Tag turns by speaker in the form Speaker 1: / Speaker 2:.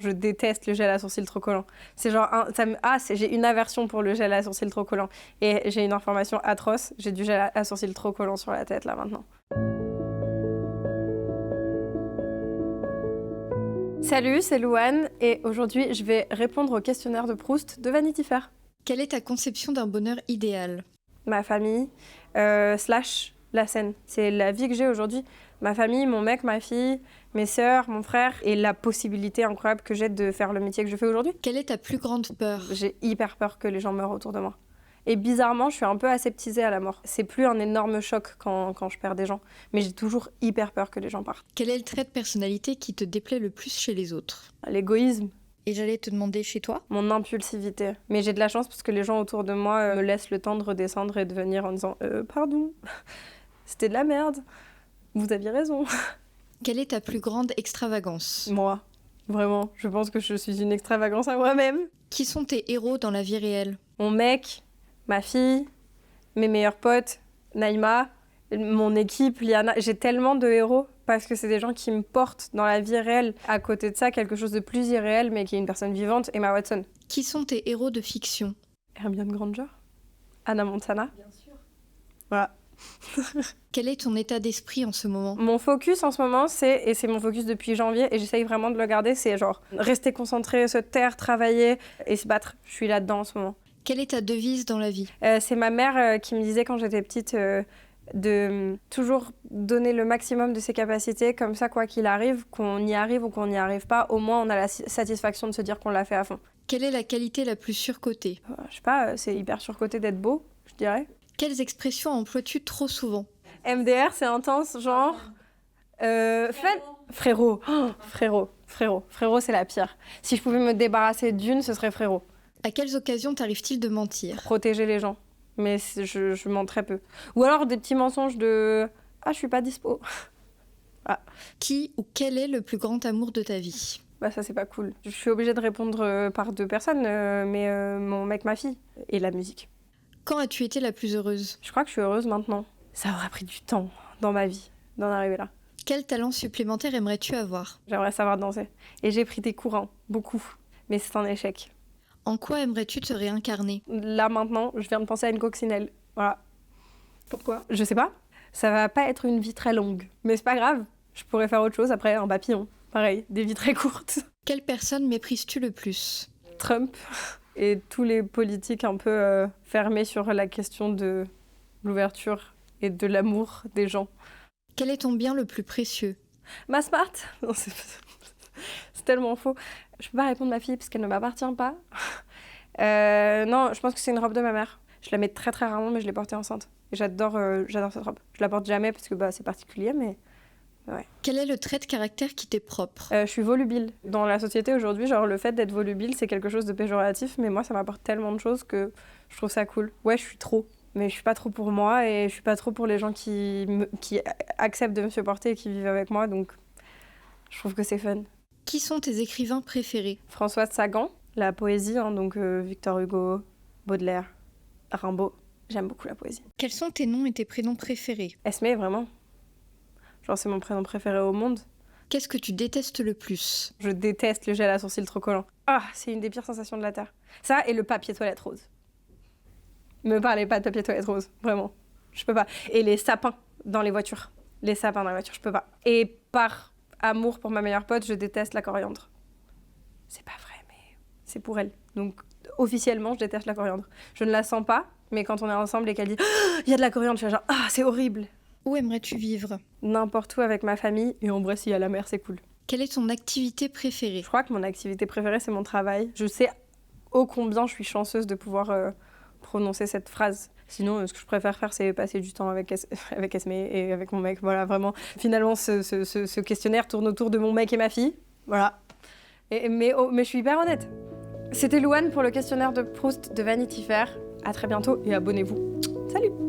Speaker 1: Je déteste le gel à sourcils trop collant. C'est genre, j'ai une aversion pour le gel à sourcils trop collant. Et j'ai une information atroce, j'ai du gel à sourcils trop collant sur la tête là maintenant. Salut, c'est Louane et aujourd'hui je vais répondre au questionnaire de Proust de Vanity Fair.
Speaker 2: Quelle est ta conception d'un bonheur idéal ?
Speaker 1: Ma famille, slash la scène. C'est la vie que j'ai aujourd'hui. Ma famille, mon mec, ma fille, mes sœurs, mon frère et la possibilité incroyable que j'ai de faire le métier que je fais aujourd'hui.
Speaker 2: Quelle est ta plus grande peur ?
Speaker 1: J'ai hyper peur que les gens meurent autour de moi. Et bizarrement, je suis un peu aseptisée à la mort. C'est plus un énorme choc quand je perds des gens. Mais j'ai toujours hyper peur que les gens partent.
Speaker 2: Quel est le trait de personnalité qui te déplaît le plus chez les autres ?
Speaker 1: L'égoïsme.
Speaker 2: Et j'allais te demander chez toi ?
Speaker 1: Mon impulsivité. Mais j'ai de la chance parce que les gens autour de moi me laissent le temps de redescendre et de venir en disant « Pardon, c'était de la merde. Vous aviez raison. »
Speaker 2: Quelle est ta plus grande extravagance ?
Speaker 1: Moi, vraiment, je pense que je suis une extravagance à moi-même.
Speaker 2: Qui sont tes héros dans la vie réelle ?
Speaker 1: Mon mec, ma fille, mes meilleurs potes, Naïma, mon équipe, Liana. J'ai tellement de héros parce que c'est des gens qui me portent dans la vie réelle. À côté de ça, quelque chose de plus irréel, mais qui est une personne vivante, Emma Watson.
Speaker 2: Qui sont tes héros de fiction ?
Speaker 1: Hermione Granger, Hannah Montana.
Speaker 2: Bien sûr.
Speaker 1: Voilà.
Speaker 2: Quel est ton état d'esprit en ce moment ?
Speaker 1: Mon focus en ce moment, et c'est mon focus depuis janvier, et j'essaye vraiment de le garder, c'est genre rester concentré, se taire, travailler et se battre. Je suis là-dedans en ce moment.
Speaker 2: Quelle est ta devise dans la vie ?
Speaker 1: C'est ma mère qui me disait quand j'étais petite de toujours donner le maximum de ses capacités, comme ça, quoi qu'il arrive, qu'on y arrive ou qu'on n'y arrive pas, au moins on a la satisfaction de se dire qu'on l'a fait à fond.
Speaker 2: Quelle est la qualité la plus surcotée ?
Speaker 1: Je sais pas, c'est hyper surcoté d'être beau, je dirais.
Speaker 2: Quelles expressions emploies-tu trop souvent ?
Speaker 1: MDR, c'est intense, genre... Frérot. Oh, frérot, c'est la pire. Si je pouvais me débarrasser d'une, ce serait frérot.
Speaker 2: À quelles occasions t'arrive-t-il de mentir ?
Speaker 1: Protéger les gens. Mais je mens très peu. Ou alors des petits mensonges de « Ah, je suis pas dispo ». Ah.
Speaker 2: Qui ou quel est le plus grand amour de ta vie ?
Speaker 1: Bah ça, c'est pas cool. Je suis obligée de répondre par deux personnes, mais mon mec, ma fille, et la musique.
Speaker 2: Quand as-tu été la plus heureuse ?
Speaker 1: Je crois que je suis heureuse maintenant. Ça aura pris du temps dans ma vie d'en arriver là.
Speaker 2: Quel talent supplémentaire aimerais-tu avoir ?
Speaker 1: J'aimerais savoir danser. Et j'ai pris des cours, beaucoup. Mais c'est un échec.
Speaker 2: En quoi aimerais-tu te réincarner ?
Speaker 1: Là, maintenant, je viens de penser à une coccinelle. Voilà.
Speaker 2: Pourquoi ?
Speaker 1: Je sais pas. Ça va pas être une vie très longue. Mais c'est pas grave. Je pourrais faire autre chose après, un papillon. Pareil, des vies très courtes.
Speaker 2: Quelle personne méprises-tu le plus ?
Speaker 1: Trump et tous les politiques un peu fermés sur la question de l'ouverture et de l'amour des gens.
Speaker 2: Quel est ton bien le plus précieux ?
Speaker 1: Ma smart ? Non, c'est tellement faux. Je peux pas répondre ma fille parce qu'elle ne m'appartient pas. Non, je pense que c'est une robe de ma mère. Je la mets très très rarement, mais je l'ai portée enceinte. Et j'adore cette robe. Je la porte jamais parce que c'est particulier, mais ouais.
Speaker 2: Quel est le trait de caractère qui t'est propre ?
Speaker 1: Je suis volubile. Dans la société aujourd'hui, genre le fait d'être volubile, c'est quelque chose de péjoratif, mais moi ça m'apporte tellement de choses que je trouve ça cool. Ouais, je suis trop. Mais je suis pas trop pour moi et je suis pas trop pour les gens qui acceptent de me supporter et qui vivent avec moi, donc je trouve que c'est fun.
Speaker 2: Qui sont tes écrivains préférés ?
Speaker 1: Françoise Sagan, la poésie, donc Victor Hugo, Baudelaire, Rimbaud. J'aime beaucoup la poésie.
Speaker 2: Quels sont tes noms et tes prénoms préférés ?
Speaker 1: Esmé, vraiment. Genre, c'est mon prénom préféré au monde.
Speaker 2: Qu'est-ce que tu détestes le plus ?
Speaker 1: Je déteste le gel à sourcils trop collant. Ah, c'est une des pires sensations de la Terre. Ça et le papier toilette rose. Me parlez pas de papier toilette rose, vraiment. Je peux pas. Et les sapins dans les voitures. Les sapins dans les voitures, je peux pas. Et par amour pour ma meilleure pote, je déteste la coriandre. C'est pas vrai, mais c'est pour elle. Donc, officiellement, je déteste la coriandre. Je ne la sens pas, mais quand on est ensemble et qu'elle dit « Il y a de la coriandre », je suis genre « Ah, c'est horrible !»
Speaker 2: Où aimerais-tu vivre ?
Speaker 1: N'importe où avec ma famille, et en vrai, s'il y a la mer, c'est cool.
Speaker 2: Quelle est ton activité préférée ?
Speaker 1: Je crois que mon activité préférée, c'est mon travail. Je sais ô combien je suis chanceuse de pouvoir prononcer cette phrase. Sinon, ce que je préfère faire, c'est passer du temps avec Esmé et avec mon mec. Voilà, vraiment. Finalement, ce questionnaire tourne autour de mon mec et ma fille. Voilà. Mais je suis hyper honnête. C'était Louane pour le questionnaire de Proust de Vanity Fair. À très bientôt et abonnez-vous. Salut!